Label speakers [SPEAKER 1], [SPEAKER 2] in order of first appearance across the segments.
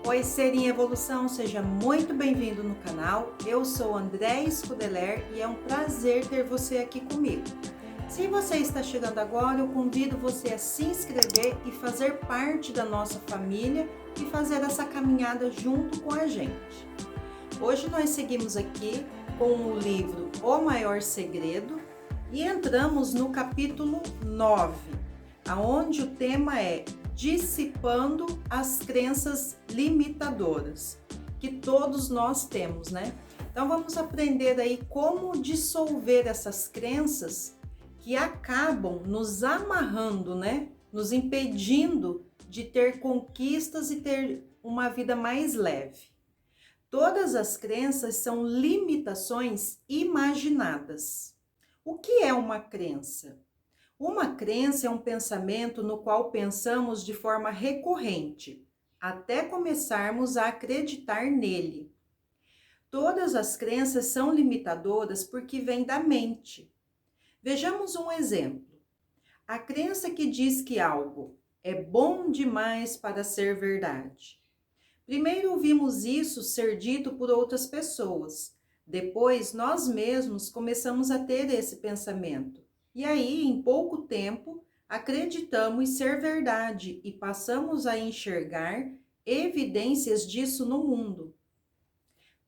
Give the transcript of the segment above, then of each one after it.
[SPEAKER 1] Oi, ser em evolução, seja muito bem-vindo no canal. Eu sou André Scudeler e é um prazer ter você aqui comigo. Se você está chegando agora, eu convido você a se inscrever e fazer parte da nossa família e fazer essa caminhada junto com a gente. Hoje nós seguimos aqui com o livro O Maior Segredo e entramos no capítulo 9, aonde o tema é dissipando as crenças limitadoras que todos nós temos, né? Então vamos aprender aí como dissolver essas crenças que acabam nos amarrando, né? Nos impedindo de ter conquistas e ter uma vida mais leve. Todas as crenças são limitações imaginadas. O que é uma crença? Uma crença é um pensamento no qual pensamos de forma recorrente, até começarmos a acreditar nele. Todas as crenças são limitadoras porque vêm da mente. Vejamos um exemplo. A crença que diz que algo é bom demais para ser verdade. Primeiro ouvimos isso ser dito por outras pessoas. Depois, nós mesmos começamos a ter esse pensamento. E aí, em pouco tempo, acreditamos ser verdade e passamos a enxergar evidências disso no mundo.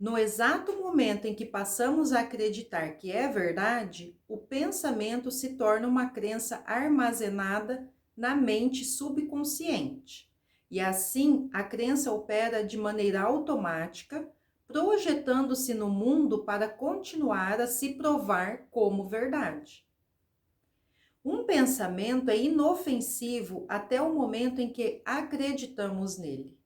[SPEAKER 1] No exato momento em que passamos a acreditar que é verdade, o pensamento se torna uma crença armazenada na mente subconsciente. E assim, a crença opera de maneira automática, projetando-se no mundo para continuar a se provar como verdade. Um pensamento é inofensivo até o momento em que acreditamos nele.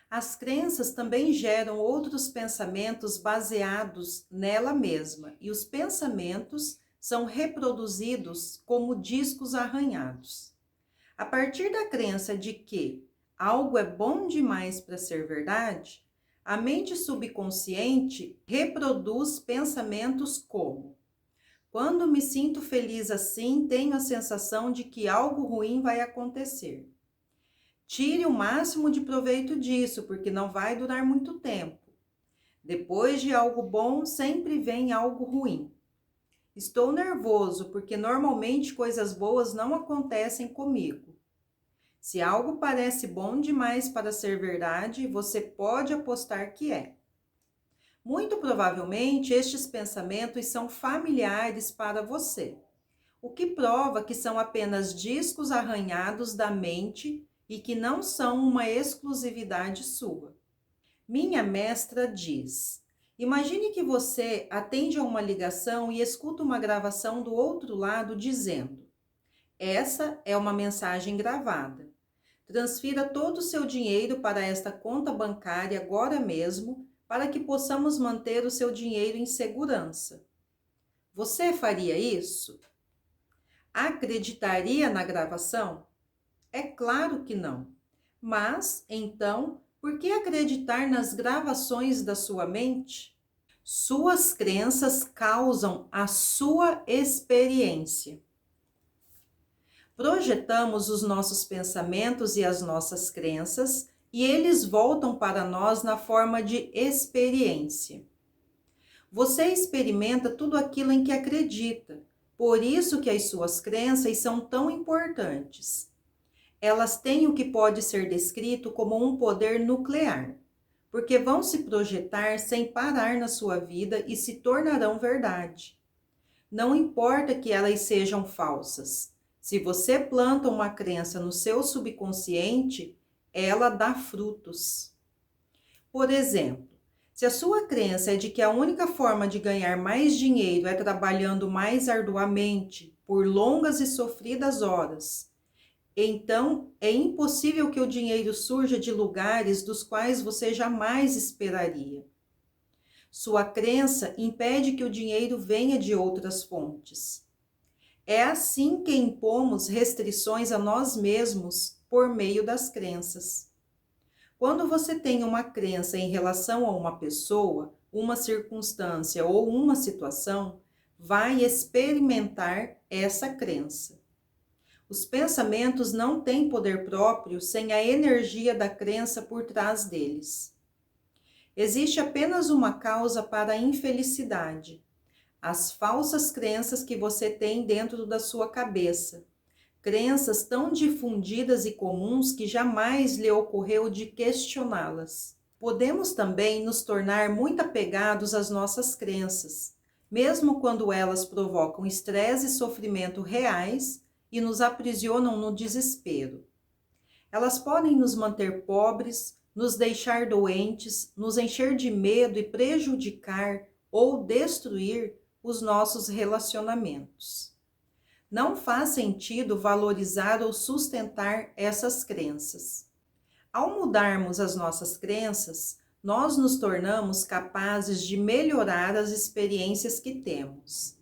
[SPEAKER 1] As crenças também geram outros pensamentos baseados nela mesma, e os pensamentos são reproduzidos como discos arranhados. A partir da crença de que algo é bom demais para ser verdade, a mente subconsciente reproduz pensamentos como: quando me sinto feliz assim, tenho a sensação de que algo ruim vai acontecer. Tire o máximo de proveito disso, porque não vai durar muito tempo. Depois de algo bom, sempre vem algo ruim. Estou nervoso, porque normalmente coisas boas não acontecem comigo. Se algo parece bom demais para ser verdade, você pode apostar que é. Muito provavelmente, estes pensamentos são familiares para você, o que prova que são apenas discos arranhados da mente e que não são uma exclusividade sua. Minha mestra diz: imagine que você atende a uma ligação e escuta uma gravação do outro lado dizendo: essa é uma mensagem gravada. Transfira todo o seu dinheiro para esta conta bancária agora mesmo, para que possamos manter o seu dinheiro em segurança. Você faria isso? Acreditaria na gravação? É claro que não. Mas, então, por que acreditar nas gravações da sua mente? Suas crenças causam a sua experiência. Projetamos os nossos pensamentos e as nossas crenças e eles voltam para nós na forma de experiência. Você experimenta tudo aquilo em que acredita, por isso que as suas crenças são tão importantes. Elas têm o que pode ser descrito como um poder nuclear, porque vão se projetar sem parar na sua vida e se tornarão verdade. Não importa que elas sejam falsas. Se você planta uma crença no seu subconsciente, ela dá frutos. Por exemplo, se a sua crença é de que a única forma de ganhar mais dinheiro é trabalhando mais arduamente, por longas e sofridas horas, então é impossível que o dinheiro surja de lugares dos quais você jamais esperaria. Sua crença impede que o dinheiro venha de outras fontes. É assim que impomos restrições a nós mesmos por meio das crenças. Quando você tem uma crença em relação a uma pessoa, uma circunstância ou uma situação, vai experimentar essa crença. Os pensamentos não têm poder próprio sem a energia da crença por trás deles. Existe apenas uma causa para a infelicidade: as falsas crenças que você tem dentro da sua cabeça. Crenças tão difundidas e comuns que jamais lhe ocorreu de questioná-las. Podemos também nos tornar muito apegados às nossas crenças, mesmo quando elas provocam estresse e sofrimento reais e nos aprisionam no desespero. Elas podem nos manter pobres, nos deixar doentes, nos encher de medo e prejudicar ou destruir os nossos relacionamentos. Não faz sentido valorizar ou sustentar essas crenças. Ao mudarmos as nossas crenças, nós nos tornamos capazes de melhorar as experiências que temos.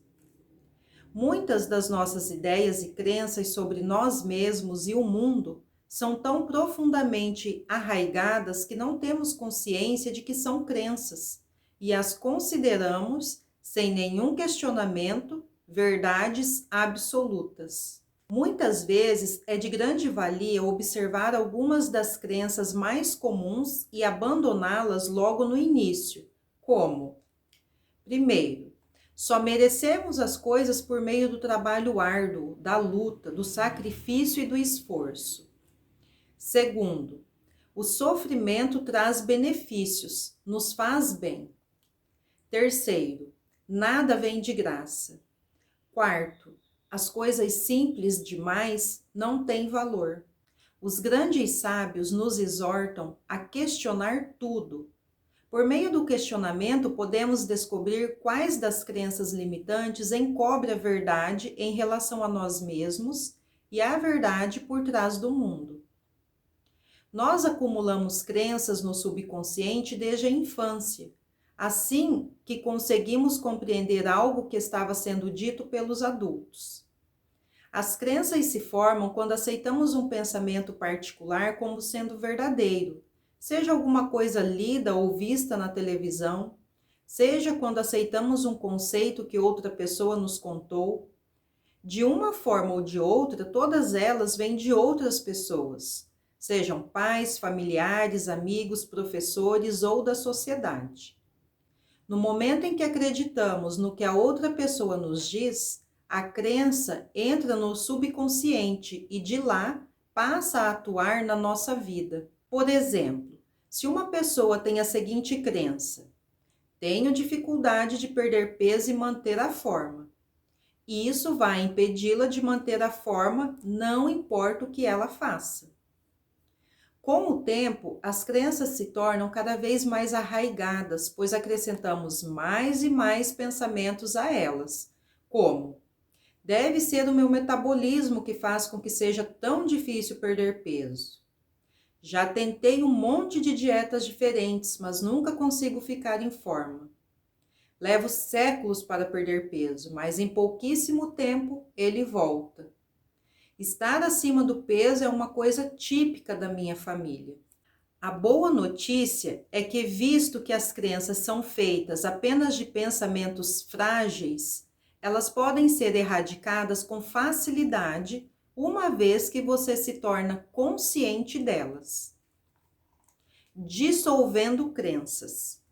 [SPEAKER 1] Muitas das nossas ideias e crenças sobre nós mesmos e o mundo são tão profundamente arraigadas que não temos consciência de que são crenças e as consideramos, sem nenhum questionamento, verdades absolutas. Muitas vezes é de grande valia observar algumas das crenças mais comuns e abandoná-las logo no início, como: primeiro, só merecemos as coisas por meio do trabalho árduo, da luta, do sacrifício e do esforço. Segundo, o sofrimento traz benefícios, nos faz bem. Terceiro, nada vem de graça. Quarto, as coisas simples demais não têm valor. Os grandes sábios nos exortam a questionar tudo. Por meio do questionamento, podemos descobrir quais das crenças limitantes encobrem a verdade em relação a nós mesmos e a verdade por trás do mundo. Nós acumulamos crenças no subconsciente desde a infância, assim que conseguimos compreender algo que estava sendo dito pelos adultos. As crenças se formam quando aceitamos um pensamento particular como sendo verdadeiro, seja alguma coisa lida ou vista na televisão, seja quando aceitamos um conceito que outra pessoa nos contou. De uma forma ou de outra, todas elas vêm de outras pessoas, sejam pais, familiares, amigos, professores ou da sociedade. No momento em que acreditamos no que a outra pessoa nos diz, a crença entra no subconsciente e de lá passa a atuar na nossa vida. Por exemplo, se uma pessoa tem a seguinte crença: tenho dificuldade de perder peso e manter a forma. E isso vai impedi-la de manter a forma, não importa o que ela faça. Com o tempo, as crenças se tornam cada vez mais arraigadas, pois acrescentamos mais e mais pensamentos a elas, como: deve ser o meu metabolismo que faz com que seja tão difícil perder peso. Já tentei um monte de dietas diferentes, mas nunca consigo ficar em forma. Levo séculos para perder peso, mas em pouquíssimo tempo ele volta. Estar acima do peso é uma coisa típica da minha família. A boa notícia é que, visto que as crenças são feitas apenas de pensamentos frágeis, elas podem ser erradicadas com facilidade, uma vez que você se torna consciente delas. Dissolvendo crenças.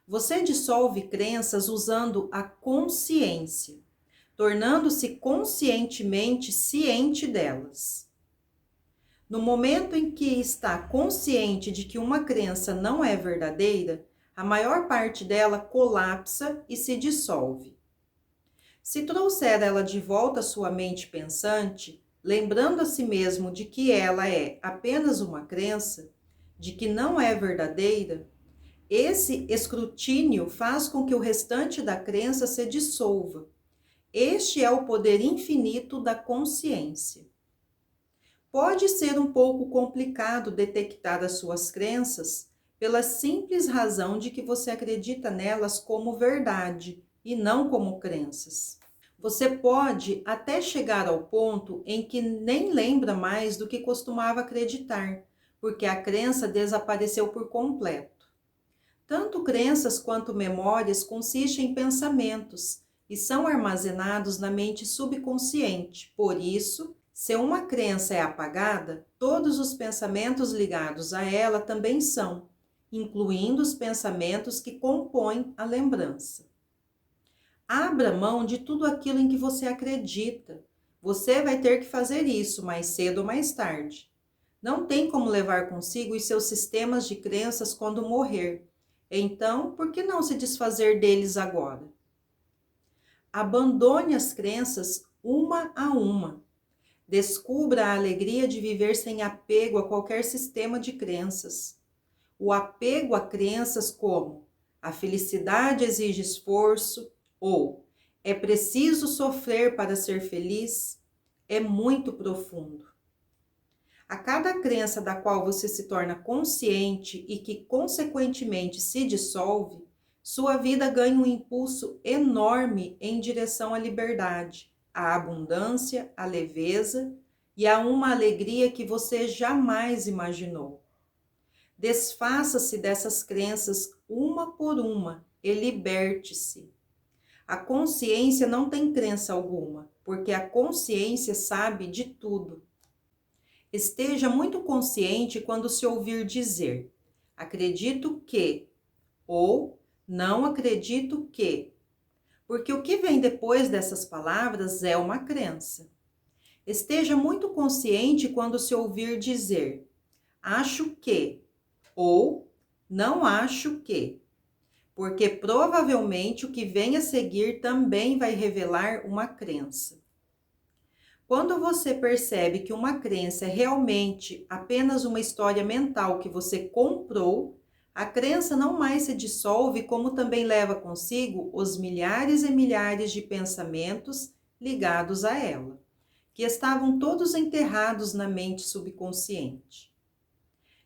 [SPEAKER 1] Você dissolve crenças usando a consciência, tornando-se conscientemente ciente delas. No momento em que está consciente de que uma crença não é verdadeira, a maior parte dela colapsa e se dissolve. Se trouxer ela de volta à sua mente pensante, lembrando a si mesmo de que ela é apenas uma crença, de que não é verdadeira, esse escrutínio faz com que o restante da crença se dissolva. Este é o poder infinito da consciência. Pode ser um pouco complicado detectar as suas crenças pela simples razão de que você acredita nelas como verdade e não como crenças. Você pode até chegar ao ponto em que nem lembra mais do que costumava acreditar, porque a crença desapareceu por completo. Tanto crenças quanto memórias consistem em pensamentos, e são armazenados na mente subconsciente. Por isso, se uma crença é apagada, todos os pensamentos ligados a ela também são, incluindo os pensamentos que compõem a lembrança. Abra mão de tudo aquilo em que você acredita. Você vai ter que fazer isso mais cedo ou mais tarde. Não tem como levar consigo os seus sistemas de crenças quando morrer. Então, por que não se desfazer deles agora? Abandone as crenças uma a uma. Descubra a alegria de viver sem apego a qualquer sistema de crenças. O apego a crenças como a felicidade exige esforço ou é preciso sofrer para ser feliz é muito profundo. A cada crença da qual você se torna consciente e que consequentemente se dissolve, sua vida ganha um impulso enorme em direção à liberdade, à abundância, à leveza e a uma alegria que você jamais imaginou. Desfaça-se dessas crenças uma por uma e liberte-se. A consciência não tem crença alguma, porque a consciência sabe de tudo. Esteja muito consciente quando se ouvir dizer acredito que ou não acredito que, porque o que vem depois dessas palavras é uma crença. Esteja muito consciente quando se ouvir dizer acho que ou não acho que, porque provavelmente o que vem a seguir também vai revelar uma crença. Quando você percebe que uma crença é realmente apenas uma história mental que você comprou, a crença não mais se dissolve, como também leva consigo os milhares e milhares de pensamentos ligados a ela, que estavam todos enterrados na mente subconsciente.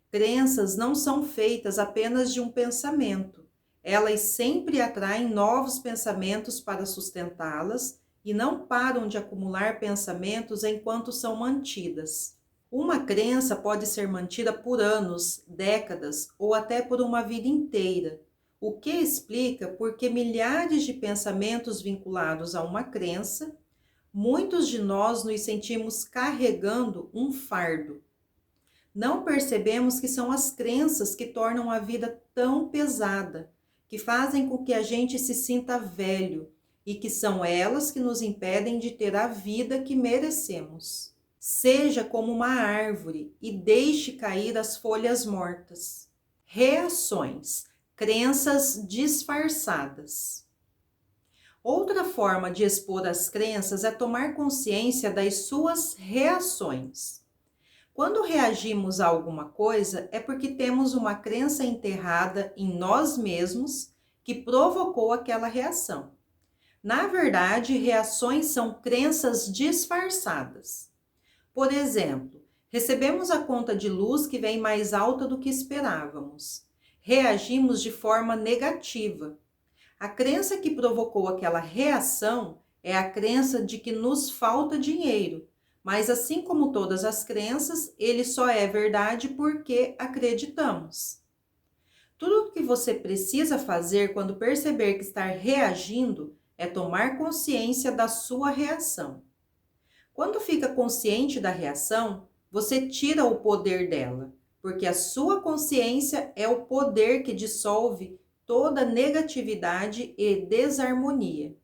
[SPEAKER 1] Crenças não são feitas apenas de um pensamento. Elas sempre atraem novos pensamentos para sustentá-las e não param de acumular pensamentos enquanto são mantidas. Uma crença pode ser mantida por anos, décadas ou até por uma vida inteira, o que explica por que milhares de pensamentos vinculados a uma crença, muitos de nós nos sentimos carregando um fardo. Não percebemos que são as crenças que tornam a vida tão pesada, que fazem com que a gente se sinta velho, e que são elas que nos impedem de ter a vida que merecemos. Seja como uma árvore e deixe cair as folhas mortas. Reações, crenças disfarçadas. Outra forma de expor as crenças é tomar consciência das suas reações. Quando reagimos a alguma coisa, é porque temos uma crença enterrada em nós mesmos que provocou aquela reação. Na verdade, reações são crenças disfarçadas. Por exemplo, recebemos a conta de luz que vem mais alta do que esperávamos. Reagimos de forma negativa. A crença que provocou aquela reação é a crença de que nos falta dinheiro, mas assim como todas as crenças, ele só é verdade porque acreditamos. Tudo o que você precisa fazer quando perceber que está reagindo é tomar consciência da sua reação. Quando fica consciente da reação, você tira o poder dela, porque a sua consciência é o poder que dissolve toda negatividade e desarmonia.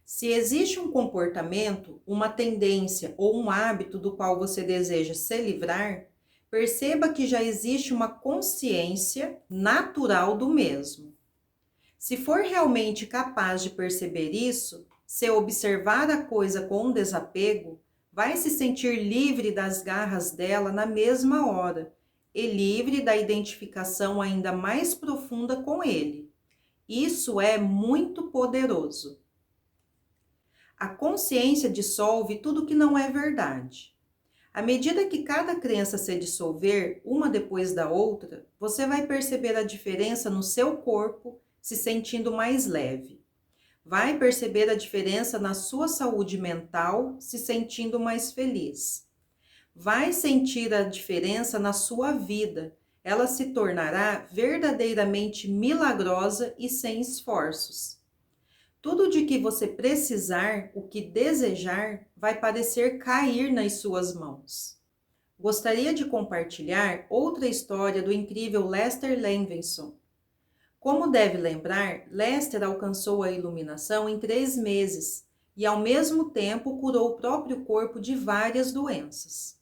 [SPEAKER 1] Se existe um comportamento, uma tendência ou um hábito do qual você deseja se livrar, perceba que já existe uma consciência natural do mesmo. Se for realmente capaz de perceber isso, se observar a coisa com desapego, vai se sentir livre das garras dela na mesma hora e livre da identificação ainda mais profunda com ele. Isso é muito poderoso. A consciência dissolve tudo que não é verdade. À medida que cada crença se dissolver, uma depois da outra, você vai perceber a diferença no seu corpo, se sentindo mais leve. Vai perceber a diferença na sua saúde mental, se sentindo mais feliz. Vai sentir a diferença na sua vida. Ela se tornará verdadeiramente milagrosa e sem esforços. Tudo de que você precisar, o que desejar, vai parecer cair nas suas mãos. Gostaria de compartilhar outra história do incrível Lester Levinson. Como deve lembrar, Lester alcançou a iluminação em 3 meses e, ao mesmo tempo, curou o próprio corpo de várias doenças.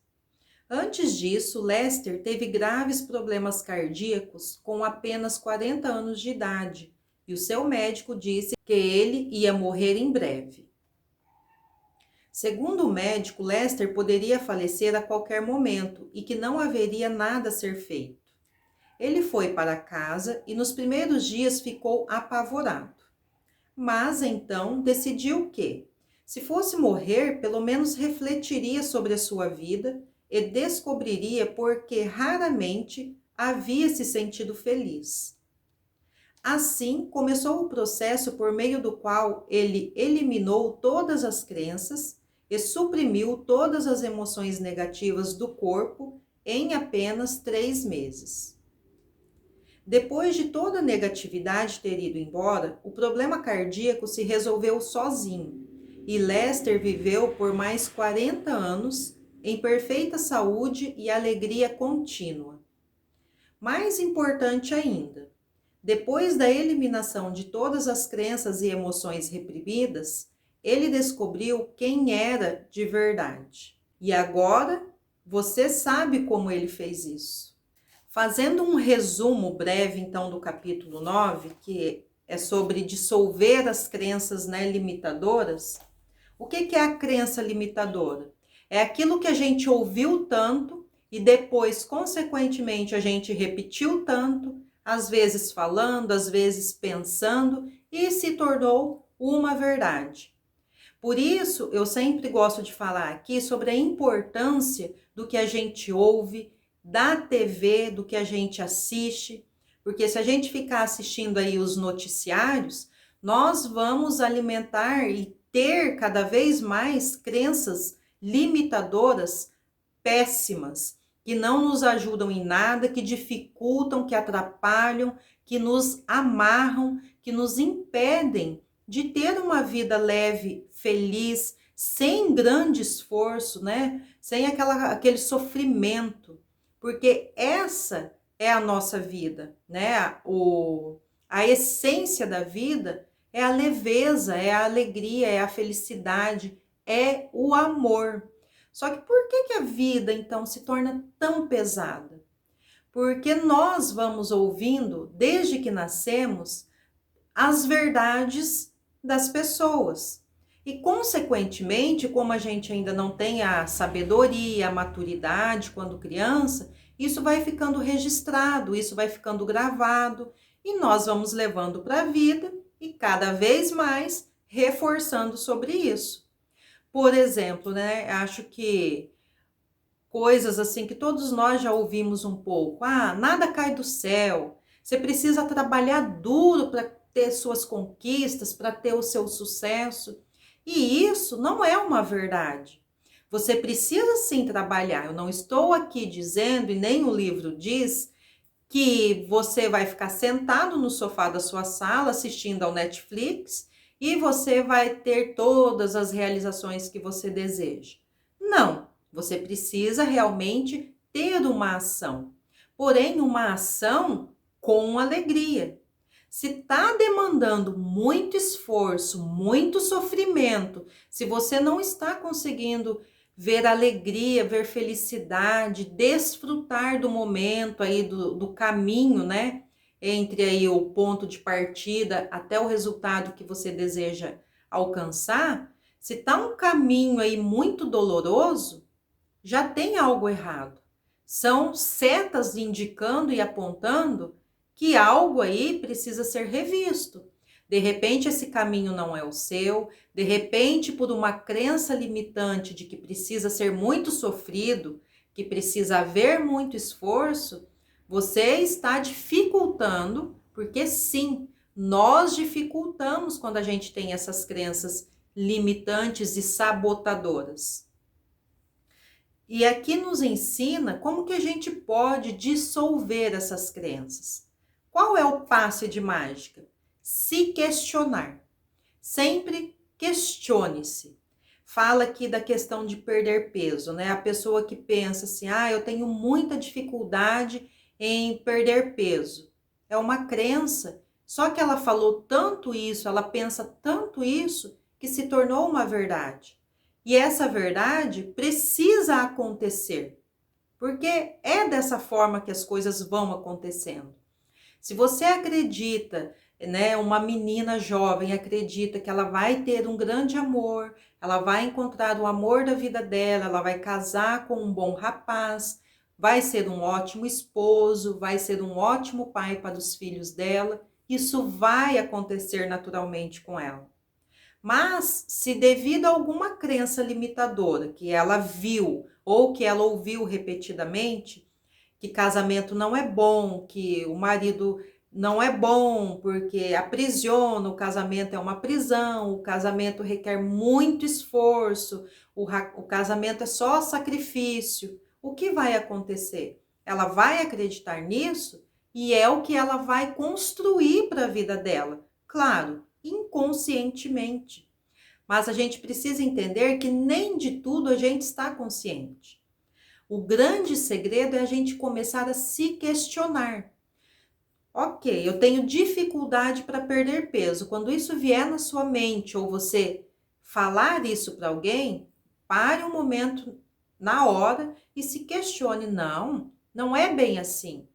[SPEAKER 1] Antes disso, Lester teve graves problemas cardíacos com apenas 40 anos de idade e o seu médico disse que ele ia morrer em breve. Segundo o médico, Lester poderia falecer a qualquer momento e que não haveria nada a ser feito. Ele foi para casa e nos primeiros dias ficou apavorado. Mas então decidiu que, se fosse morrer, pelo menos refletiria sobre a sua vida e descobriria por que raramente havia se sentido feliz. Assim, começou o processo por meio do qual ele eliminou todas as crenças e suprimiu todas as emoções negativas do corpo em apenas 3 meses. Depois de toda a negatividade ter ido embora, o problema cardíaco se resolveu sozinho e Lester viveu por mais 40 anos em perfeita saúde e alegria contínua. Mais importante ainda, depois da eliminação de todas as crenças e emoções reprimidas, ele descobriu quem era de verdade. E agora, você sabe como ele fez isso. Fazendo um resumo breve, então, do capítulo 9, que é sobre dissolver as crenças, limitadoras. O que é a crença limitadora? É aquilo que a gente ouviu tanto e depois, consequentemente, a gente repetiu tanto, às vezes falando, às vezes pensando, e se tornou uma verdade. Por isso, eu sempre gosto de falar aqui sobre a importância do que a gente ouve, da TV, do que a gente assiste, porque se a gente ficar assistindo aí os noticiários, nós vamos alimentar e ter cada vez mais crenças limitadoras péssimas, que não nos ajudam em nada, que dificultam, que atrapalham, que nos amarram, que nos impedem de ter uma vida leve, feliz, sem grande esforço, Sem aquele sofrimento, porque essa é a nossa vida, A essência da vida é a leveza, é a alegria, é a felicidade, é o amor. Só que por que a vida, então, se torna tão pesada? Porque nós vamos ouvindo, desde que nascemos, as verdades das pessoas. E, consequentemente, como a gente ainda não tem a sabedoria, a maturidade quando criança, isso vai ficando registrado, isso vai ficando gravado, e nós vamos levando para a vida e cada vez mais reforçando sobre isso. Por exemplo, acho que coisas assim que todos nós já ouvimos um pouco. Nada cai do céu. Você precisa trabalhar duro para ter suas conquistas, para ter o seu sucesso. E isso não é uma verdade. Você precisa sim trabalhar. Eu não estou aqui dizendo, e nem o livro diz, que você vai ficar sentado no sofá da sua sala assistindo ao Netflix e você vai ter todas as realizações que você deseja. Não, você precisa realmente ter uma ação. Porém, uma ação com alegria. Se está demandando muito esforço, muito sofrimento, se você não está conseguindo ver alegria, ver felicidade, desfrutar do momento aí, do caminho, entre aí o ponto de partida até o resultado que você deseja alcançar, se está um caminho aí muito doloroso, já tem algo errado. São setas indicando e apontando que algo aí precisa ser revisto. De repente esse caminho não é o seu, de repente por uma crença limitante de que precisa ser muito sofrido, que precisa haver muito esforço, você está dificultando, porque sim, nós dificultamos quando a gente tem essas crenças limitantes e sabotadoras. E aqui nos ensina como que a gente pode dissolver essas crenças. Qual é o passe de mágica? Se questionar. Sempre questione-se. Fala aqui da questão de perder peso, né? A pessoa que pensa assim, eu tenho muita dificuldade em perder peso. É uma crença. Só que ela falou tanto isso, ela pensa tanto isso, que se tornou uma verdade. E essa verdade precisa acontecer, porque é dessa forma que as coisas vão acontecendo. Se você acredita, né, uma menina jovem acredita que ela vai ter um grande amor, ela vai encontrar o amor da vida dela, ela vai casar com um bom rapaz, vai ser um ótimo esposo, vai ser um ótimo pai para os filhos dela, isso vai acontecer naturalmente com ela. Mas, se devido a alguma crença limitadora que ela viu ou que ela ouviu repetidamente, que casamento não é bom, que o marido não é bom porque aprisiona, o casamento é uma prisão, o casamento requer muito esforço, o casamento é só sacrifício. O que vai acontecer? Ela vai acreditar nisso e é o que ela vai construir para a vida dela. Claro, inconscientemente. Mas a gente precisa entender que nem de tudo a gente está consciente. O grande segredo é a gente começar a se questionar. Ok, eu tenho dificuldade para perder peso. Quando isso vier na sua mente ou você falar isso para alguém, pare um momento na hora e se questione. Não, não é bem assim.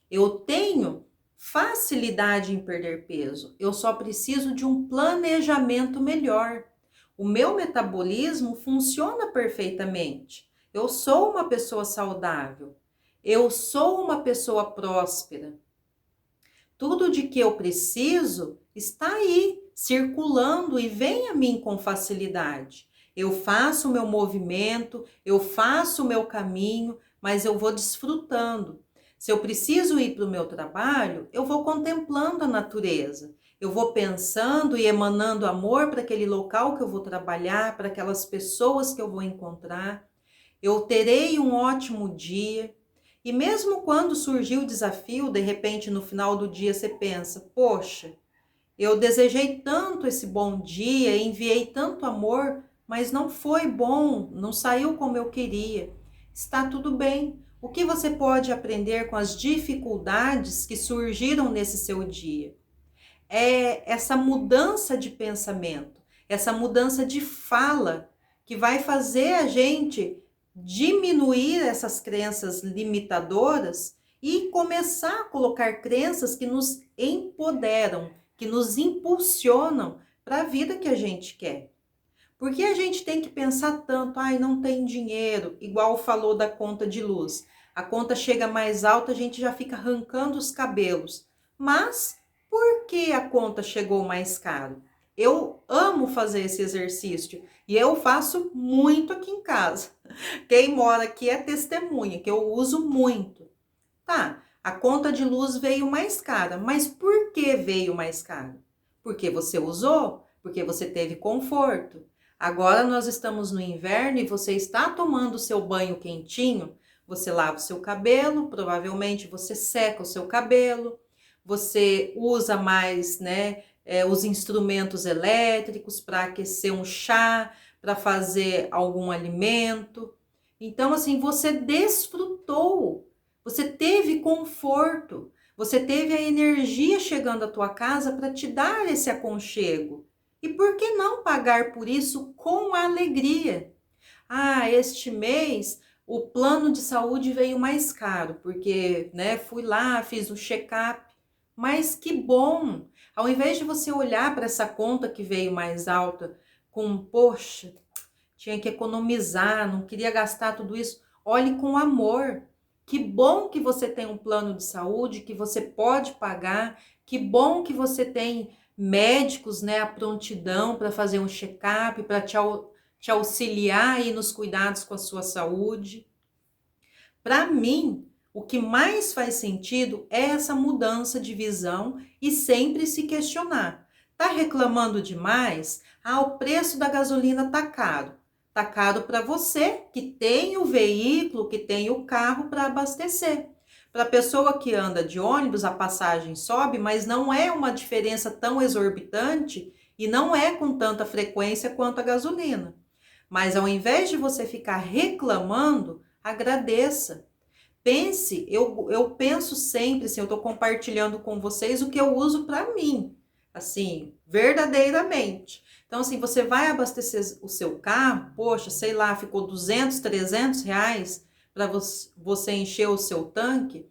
[SPEAKER 1] Eu tenho facilidade em perder peso. Eu só preciso de um planejamento melhor. O meu metabolismo funciona perfeitamente. Eu sou uma pessoa saudável. Eu sou uma pessoa próspera. Tudo de que eu preciso está aí, circulando e vem a mim com facilidade. Eu faço o meu movimento, eu faço o meu caminho, mas eu vou desfrutando. Se eu preciso ir para o meu trabalho, eu vou contemplando a natureza. Eu vou pensando e emanando amor para aquele local que eu vou trabalhar, para aquelas pessoas que eu vou encontrar. Eu terei um ótimo dia. E mesmo quando surgiu o desafio, de repente no final do dia você pensa, poxa, eu desejei tanto esse bom dia, enviei tanto amor, mas não foi bom, não saiu como eu queria. Está tudo bem. O que você pode aprender com as dificuldades que surgiram nesse seu dia? É essa mudança de pensamento, essa mudança de fala que vai fazer a gente diminuir essas crenças limitadoras e começar a colocar crenças que nos empoderam, que nos impulsionam para a vida que a gente quer. Porque a gente tem que pensar tanto, não tem dinheiro, igual falou da conta de luz. A conta chega mais alta, a gente já fica arrancando os cabelos. Mas por que a conta chegou mais caro? Eu amo fazer esse exercício e eu faço muito aqui em casa. Quem mora aqui é testemunha, que eu uso muito. Tá, a conta de luz veio mais cara, mas por que veio mais cara? Porque você usou, porque você teve conforto. Agora nós estamos no inverno e você está tomando o seu banho quentinho, você lava o seu cabelo, provavelmente você seca o seu cabelo, você usa mais, os instrumentos elétricos para aquecer um chá, para fazer algum alimento. Então, assim, você desfrutou, você teve conforto, você teve a energia chegando à tua casa para te dar esse aconchego. E por que não pagar por isso com alegria? Este mês o plano de saúde veio mais caro, porque, fui lá, fiz o check-up. Mas que bom! Ao invés de você olhar para essa conta que veio mais alta com, poxa, tinha que economizar, não queria gastar tudo isso. Olhe com amor. Que bom que você tem um plano de saúde, que você pode pagar. Que bom que você tem médicos, à prontidão para fazer um check-up, para te auxiliar aí nos cuidados com a sua saúde. Para mim, o que mais faz sentido é essa mudança de visão e sempre se questionar. Tá reclamando demais? O preço da gasolina tá caro. Tá caro para você que tem o veículo, que tem o carro para abastecer. Para a pessoa que anda de ônibus, a passagem sobe, mas não é uma diferença tão exorbitante E não é com tanta frequência quanto a gasolina. Mas ao invés de você ficar reclamando, agradeça. Pense, eu penso sempre, assim, eu estou compartilhando com vocês o que eu uso para mim, assim, verdadeiramente. Então, assim, você vai abastecer o seu carro, poxa, sei lá, ficou 200, 300 reais para você encher o seu tanque.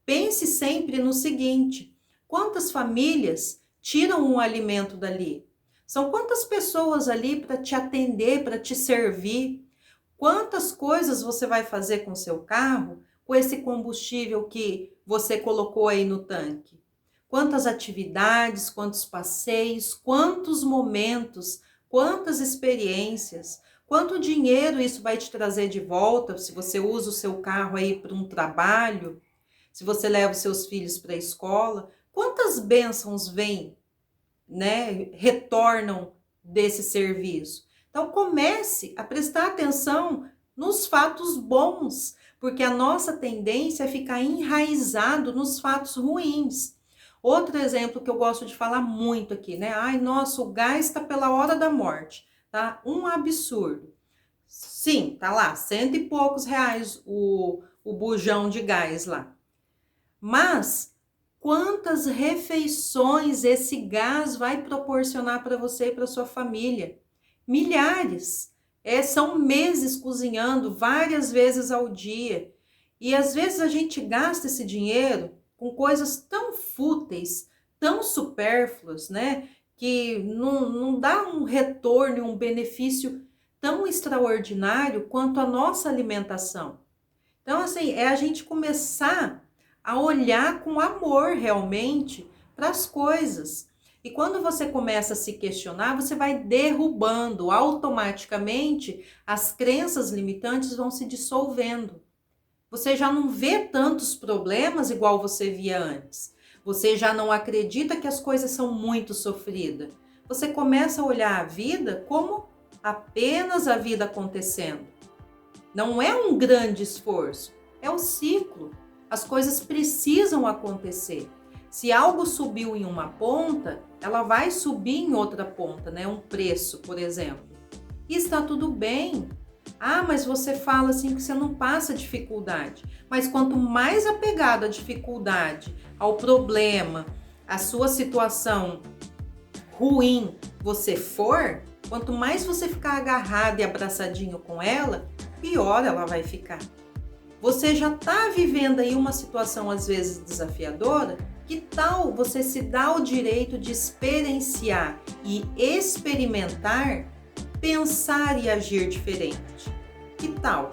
[SPEAKER 1] Pense sempre no seguinte: quantas famílias tiram um alimento dali? São quantas pessoas ali para te atender, para te servir? Quantas coisas você vai fazer com o seu carro, com esse combustível que você colocou aí no tanque? Quantas atividades, quantos passeios, quantos momentos, quantas experiências, quanto dinheiro isso vai te trazer de volta se você usa o seu carro aí para um trabalho, se você leva os seus filhos para a escola? Quantas bênçãos vêm, né, retornam desse serviço? Então comece a prestar atenção nos fatos bons, porque a nossa tendência é ficar enraizado nos fatos ruins. Outro exemplo que eu gosto de falar muito aqui, né? Ai, nossa, o gás está pela hora da morte, tá? Um absurdo. Sim, tá lá, 100 e poucos reais o bujão de gás lá. Mas quantas refeições esse gás vai proporcionar para você e para sua família? Milhares. São meses cozinhando várias vezes ao dia. E às vezes a gente gasta esse dinheiro com coisas tão fúteis, tão supérfluas, né? Que não dá um retorno, um benefício tão extraordinário quanto a nossa alimentação. Então, assim, é a gente começar a olhar com amor realmente para as coisas. E quando você começa a se questionar, você vai derrubando automaticamente, as crenças limitantes vão se dissolvendo. Você já não vê tantos problemas igual você via antes. Você já não acredita que as coisas são muito sofridas. Você começa a olhar a vida como apenas a vida acontecendo. Não é um grande esforço, é o ciclo. As coisas precisam acontecer. Se algo subiu em uma ponta, ela vai subir em outra ponta, né? Um preço, por exemplo. E está tudo bem. Ah, mas você fala assim que você não passa dificuldade. Mas quanto mais apegado à dificuldade, ao problema, à sua situação ruim você for, quanto mais você ficar agarrado e abraçadinho com ela, pior ela vai ficar. Você já está vivendo aí uma situação às vezes desafiadora, que tal você se dar o direito de experienciar e experimentar, pensar e agir diferente? Que tal?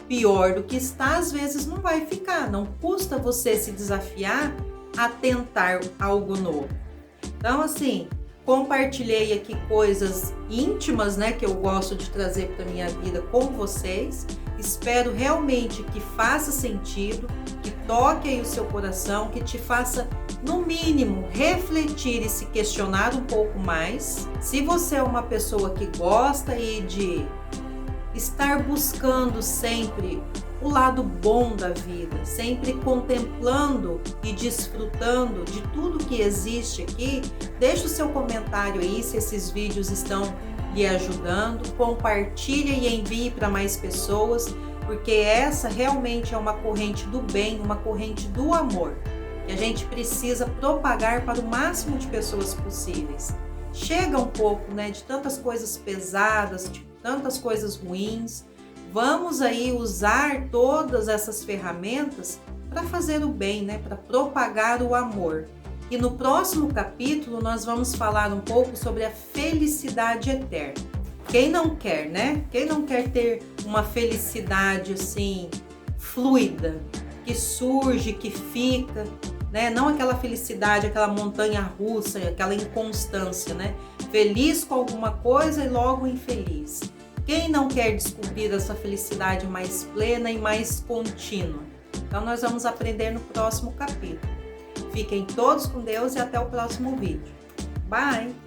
[SPEAKER 1] Pior do que está, às vezes não vai ficar. Não custa você se desafiar a tentar algo novo. Então, assim, compartilhei aqui coisas íntimas, né, que eu gosto de trazer para minha vida com vocês. Espero realmente que faça sentido, que toque aí o seu coração, que te faça, no mínimo, refletir e se questionar um pouco mais. Se você é uma pessoa que gosta aí de estar buscando sempre o lado bom da vida, sempre contemplando e desfrutando de tudo que existe aqui, deixe o seu comentário aí se esses vídeos estão lhe ajudando, compartilhe e envie para mais pessoas, porque essa realmente é uma corrente do bem, uma corrente do amor, que a gente precisa propagar para o máximo de pessoas possíveis. Chega um pouco, né, de tantas coisas pesadas, de tantas coisas ruins. Vamos aí usar todas essas ferramentas para fazer o bem, né, para propagar o amor. E no próximo capítulo nós vamos falar um pouco sobre a felicidade eterna. Quem não quer, né? Quem não quer ter uma felicidade assim fluida, que surge, que fica, né? Não aquela felicidade, aquela montanha russa, aquela inconstância, né? Feliz com alguma coisa e logo infeliz. Quem não quer descobrir essa felicidade mais plena e mais contínua? Então nós vamos aprender no próximo capítulo. Fiquem todos com Deus e até o próximo vídeo. Bye!